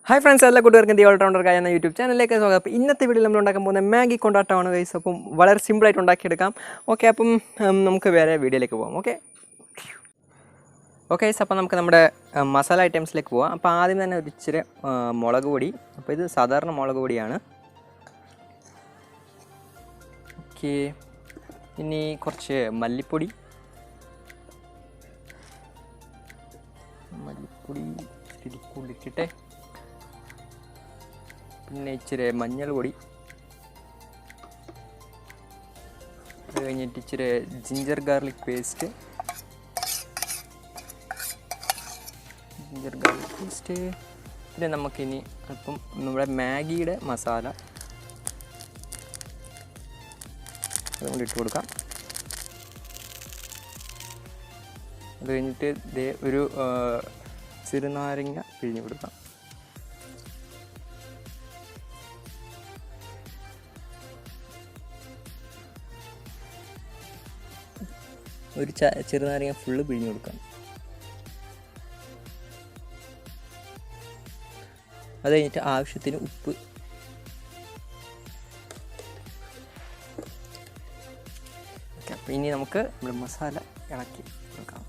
Hi friends, all good work in the all-rounder guy on the YouTube channel. Like so, ഇന്നത്തെ വീഡിയോയിൽ നമ്മൾ ഉണ്ടാക്കാൻ പോകുന്ന മാഗി കൊണ്ടാട്ടമാണ് ഗൈസ്. അപ്പം വളരെ സിമ്പിൾ ആയിട്ട് ഉണ്ടാക്കിയെടുക്കാം. ഓക്കെ, അപ്പം നമുക്ക് വേറെ വീഡിയോയിലേക്ക് പോകാം. ഓക്കെ അപ്പോൾ നമുക്ക് നമ്മുടെ മസാല ഐറ്റംസിലേക്ക് പോകാം. അപ്പോൾ ആദ്യം തന്നെ ഒരു ഇച്ചിരി മുളക് പൊടി. അപ്പോൾ ഇത് സാധാരണ മുളക് പൊടിയാണ്. ഓക്കെ, ഇനി കുറച്ച് മല്ലിപ്പൊടി ഇട്ടിട്ടെ, പിന്നെ ഇച്ചിരി മഞ്ഞൾപ്പൊടി, അത് കഴിഞ്ഞിട്ട് ഇച്ചിരി ജിഞ്ചർ ഗാർലിക് പേസ്റ്റ്, പിന്നെ നമുക്കിനി അല്പം നമ്മുടെ മാഗിയുടെ മസാല അതുകൊണ്ട് ഇട്ട് കൊടുക്കാം. അത് കഴിഞ്ഞിട്ട് ഒരു ചെറുനാരങ്ങ പിഴിഞ്ഞ് കൊടുക്കാം. ഒരു ചെറുനാരങ്ങ ഫുള്ള് പിഴിഞ്ഞ് കൊടുക്കാം. അത് കഴിഞ്ഞിട്ട് ആവശ്യത്തിന് ഉപ്പ്, അപ്പോൾ ഇനി നമുക്ക് നമ്മുടെ മസാല ഇളക്കി കൊടുക്കാം,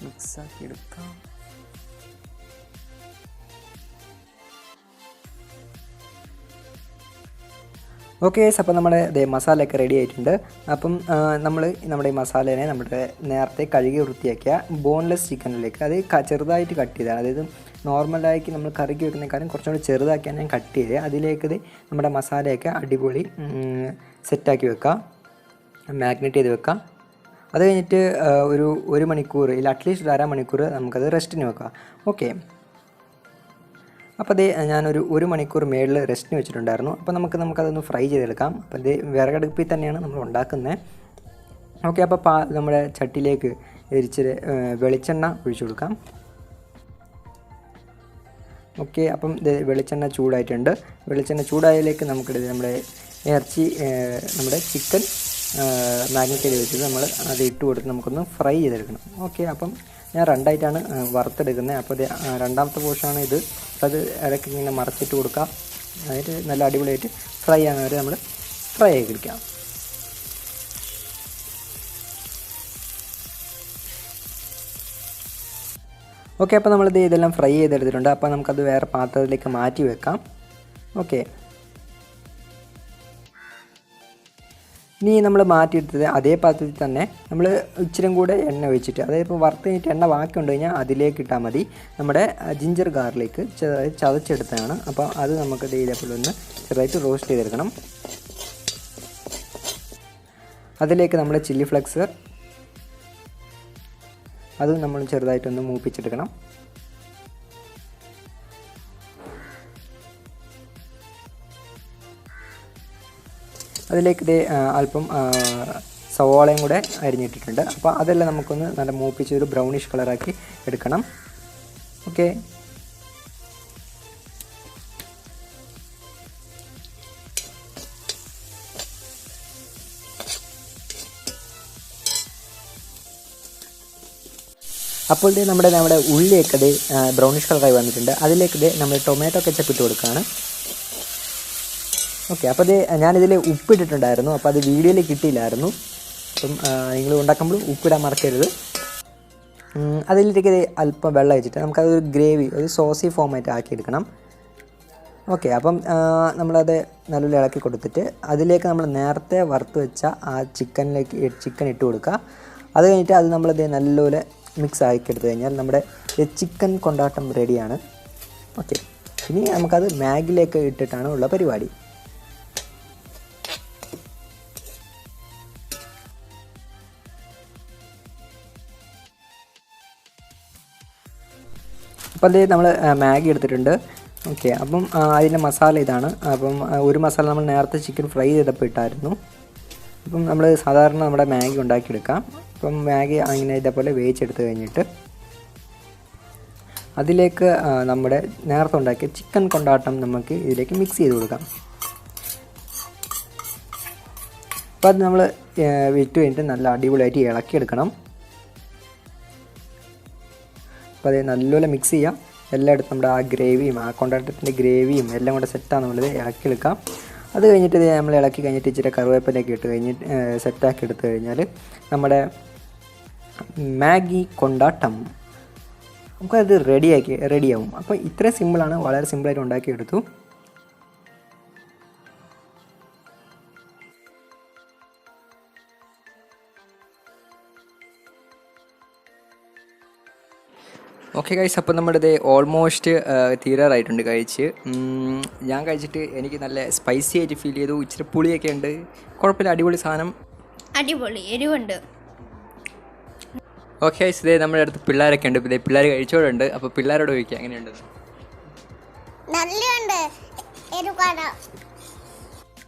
മിക്സാക്കി എടുക്കാം. ഓക്കെ, അപ്പോൾ നമ്മുടെ മസാലയൊക്കെ റെഡി ആയിട്ടുണ്ട്. അപ്പം നമ്മുടെ ഈ മസാലേനെ നമ്മുടെ നേരത്തെ കഴുകി വൃത്തിയാക്കിയ ബോൺലെസ് ചിക്കനിലേക്ക്, അത് ചെറുതായിട്ട് കട്ട് ചെയ്തതാണ്. അതായത് നോർമലായിട്ട് നമ്മൾ കറിക്ക് വെക്കുന്നതിനേക്കാളും കുറച്ചുകൂടി ചെറുതാക്കിയാണ് ഞാൻ കട്ട് ചെയ്തത്. അതിലേക്ക് നമ്മുടെ മസാലയൊക്കെ അടിപൊളി സെറ്റാക്കി വെക്കാം, മാഗ്നേറ്റ് ചെയ്ത് വെക്കാം. അത് കഴിഞ്ഞിട്ട് ഒരു മണിക്കൂർ ഇല്ല അറ്റ്ലീസ്റ്റ് 1/2 മണിക്കൂർ നമുക്കത് റെസ്റ്റിന് വെക്കാം. ഓക്കെ, അപ്പോൾ ഞാനൊരു മണിക്കൂർ മേളിൽ റെസ്റ്റിന് വെച്ചിട്ടുണ്ടായിരുന്നു. അപ്പോൾ നമുക്കതൊന്ന് ഫ്രൈ ചെയ്തെടുക്കാം. അപ്പോൾ വിറകടുപ്പിൽ തന്നെയാണ് നമ്മൾ ഉണ്ടാക്കുന്നത്. ഓക്കെ, അപ്പോൾ നമ്മുടെ ചട്ടിയിലേക്ക് ഇച്ചിരി വെളിച്ചെണ്ണ ഒഴിച്ചു കൊടുക്കാം. ഓക്കെ, അപ്പം വെളിച്ചെണ്ണ ചൂടായിട്ടുണ്ട്. വെളിച്ചെണ്ണ ചൂടായതിലേക്ക് നമ്മുടെ ഇറച്ചി, നമ്മുടെ ചിക്കൻ മാഗ്നേറ്റ് ചെയ്ത് വെച്ചത് നമ്മൾ അത് ഇട്ട് കൊടുത്ത് നമുക്കൊന്ന് ഫ്രൈ ചെയ്തെടുക്കണം. ഓക്കെ, അപ്പം ഞാൻ 2 ആയിട്ടാണ് വറുത്തെടുക്കുന്നത്. അപ്പോൾ രണ്ടാമത്തെ പോർഷനാണ് ഇത്. അത് ഇടയ്ക്ക് ഇങ്ങനെ മറച്ചിട്ട് കൊടുക്കാം. അതിട്ട് നല്ല അടിപൊളിയായിട്ട് ഫ്രൈ ആകുന്നവരെ നമ്മൾ ഫ്രൈ ആക്കി എടുക്കാം. ഓക്കെ, അപ്പോൾ നമ്മളിത് ഇതെല്ലാം ഫ്രൈ ചെയ്തെടുത്തിട്ടുണ്ട്. അപ്പോൾ നമുക്കത് വേറെ പാത്രത്തിലേക്ക് മാറ്റി വെക്കാം. ഓക്കെ, ഇനി നമ്മൾ മാറ്റിയെടുത്തത് അതേ പാത്രത്തിൽ തന്നെ നമ്മൾ ഇച്ചിരി കൂടെ എണ്ണ ഒഴിച്ചിട്ട്, അതായത് ഇപ്പോൾ വറുത്ത് കഴിഞ്ഞിട്ട് എണ്ണ ബാക്കി ഉണ്ട് കഴിഞ്ഞാൽ അതിലേക്ക് ഇട്ടാൽ മതി. നമ്മുടെ ജിഞ്ചർ ഗാർലിക്ക് ചതച്ചെടുത്തതാണ്. അപ്പോൾ അത് നമുക്ക് ഇതേപോലെ ഒന്ന് ചെറുതായിട്ട് റോസ്റ്റ് ചെയ്തെടുക്കണം. അതിലേക്ക് നമ്മൾ ചില്ലി ഫ്ലെക്സ്, അതും നമ്മൾ ചെറുതായിട്ടൊന്ന് മൂപ്പിച്ചെടുക്കണം. അതിലേക്ക് അല്പം സവാളയും കൂടെ അരിഞ്ഞിട്ടിട്ടുണ്ട്. അപ്പോൾ അതെല്ലാം നമുക്കൊന്ന് നല്ല മൂപ്പിച്ച് ഒരു ബ്രൗണിഷ് കളറാക്കി എടുക്കണം. ഓക്കെ, അപ്പോൾ നമ്മുടെ ഉള്ളിയൊക്കെ ബ്രൗണിഷ് കളറായി വന്നിട്ടുണ്ട്. അതിലേക്ക് നമ്മൾ ടൊമാറ്റോ കെച്ചപ്പ് ഇട്ട് കൊടുക്കുകയാണ്. ഓക്കെ, അപ്പോൾ ഞാനിതിൽ ഉപ്പിട്ടിട്ടുണ്ടായിരുന്നു. അപ്പോൾ അത് വീഡിയോയിൽ കിട്ടിയില്ലായിരുന്നു. അപ്പം നിങ്ങൾ ഉണ്ടാക്കുമ്പോൾ ഉപ്പിടാൻ മറക്കരുത്. അതിലേക്ക് അല്പം വെള്ളം വെച്ചിട്ട് നമുക്കതൊരു ഗ്രേവി, ഒരു സോസി ഫോമായിട്ട് ആക്കിയെടുക്കണം. ഓക്കെ, അപ്പം നമ്മളത് നല്ലപോലെ ഇളക്കി കൊടുത്തിട്ട് അതിലേക്ക് നമ്മൾ നേരത്തെ വറുത്ത് വെച്ച ആ ചിക്കൻ ഇട്ട് കൊടുക്കുക. അത് കഴിഞ്ഞിട്ട് അത് നമ്മളത് നല്ലപോലെ മിക്സ് ആക്കി എടുത്തു കഴിഞ്ഞാൽ നമ്മുടെ ചിക്കൻ കൊണ്ടാട്ടം റെഡിയാണ്. ഓക്കെ, ഇനി നമുക്കത് മാഗിലേക്ക് ഇട്ടിട്ടാണ് ഉള്ള പരിപാടി. അപ്പോൾ നമ്മൾ മാഗി എടുത്തിട്ടുണ്ട്. ഓക്കെ, അപ്പം അതിൻ്റെ മസാല ഇതാണ്. അപ്പം ഒരു മസാല നമ്മൾ നേരത്തെ ചിക്കൻ ഫ്രൈ ചെയ്തപ്പോൾ ഇട്ടായിരുന്നു. അപ്പം നമ്മൾ സാധാരണ നമ്മുടെ മാഗി ഉണ്ടാക്കിയെടുക്കാം. അപ്പം മാഗി അങ്ങനെ ഇതേപോലെ വേവിച്ചെടുത്ത് കഴിഞ്ഞിട്ട് അതിലേക്ക് നമ്മുടെ നേരത്തെ ഉണ്ടാക്കിയ ചിക്കൻ കൊണ്ടാട്ടം നമുക്ക് ഇതിലേക്ക് മിക്സ് ചെയ്ത് കൊടുക്കാം. അപ്പോൾ അത് നമ്മൾ വിട്ട് കഴിഞ്ഞിട്ട് നല്ല അടിപൊളിയായിട്ട് ഇളക്കിയെടുക്കണം. അപ്പോൾ അത് നല്ലപോലെ മിക്സ് ചെയ്യാം. എല്ലായിടത്തും നമ്മുടെ ആ ഗ്രേവിയും ആ കൊണ്ടാട്ടത്തിൻ്റെ ഗ്രേവിയും എല്ലാം കൂടെ സെറ്റാണെന്നുള്ളത് ഇളക്കിയെടുക്കാം. അത് കഴിഞ്ഞിട്ട് ഇത് നമ്മൾ ഇളക്കി കഴിഞ്ഞിട്ട് ഇച്ചിരി കറിവേപ്പിലൊക്കെ ഇട്ട് കഴിഞ്ഞിട്ട് സെറ്റാക്കി എടുത്തു കഴിഞ്ഞാൽ നമ്മുടെ മാഗി കൊണ്ടാട്ടം നമുക്കത് റെഡിയാവും. അപ്പോൾ ഇത്രയും സിമ്പിളാണ്, വളരെ സിമ്പിളായിട്ട് ഉണ്ടാക്കിയെടുത്തു. ഓക്കെ ഗൈസ്, അപ്പോൾ നമ്മുടെ ഇത് ഓൾമോസ്റ്റ് തീരാറായിട്ടുണ്ട് കഴിച്ച്. ഞാൻ കഴിച്ചിട്ട് എനിക്ക് നല്ല സ്പൈസി ആയിട്ട് ഫീൽ ചെയ്തു. ഇച്ചിരി പുളിയൊക്കെ ഉണ്ട്, കുഴപ്പമില്ല, അടിപൊളി സാധനം, അടിപൊളി എരിവുണ്ട്. ഓക്കെ ഗൈസ്, ഇതേ നമ്മുടെ അടുത്ത് പിള്ളേരൊക്കെ ഉണ്ട്. ഇതേ പിള്ളേർ കഴിച്ചോടുണ്ട്. അപ്പോൾ പിള്ളേരോട് ചോദിക്കുക എങ്ങനെയുണ്ട്.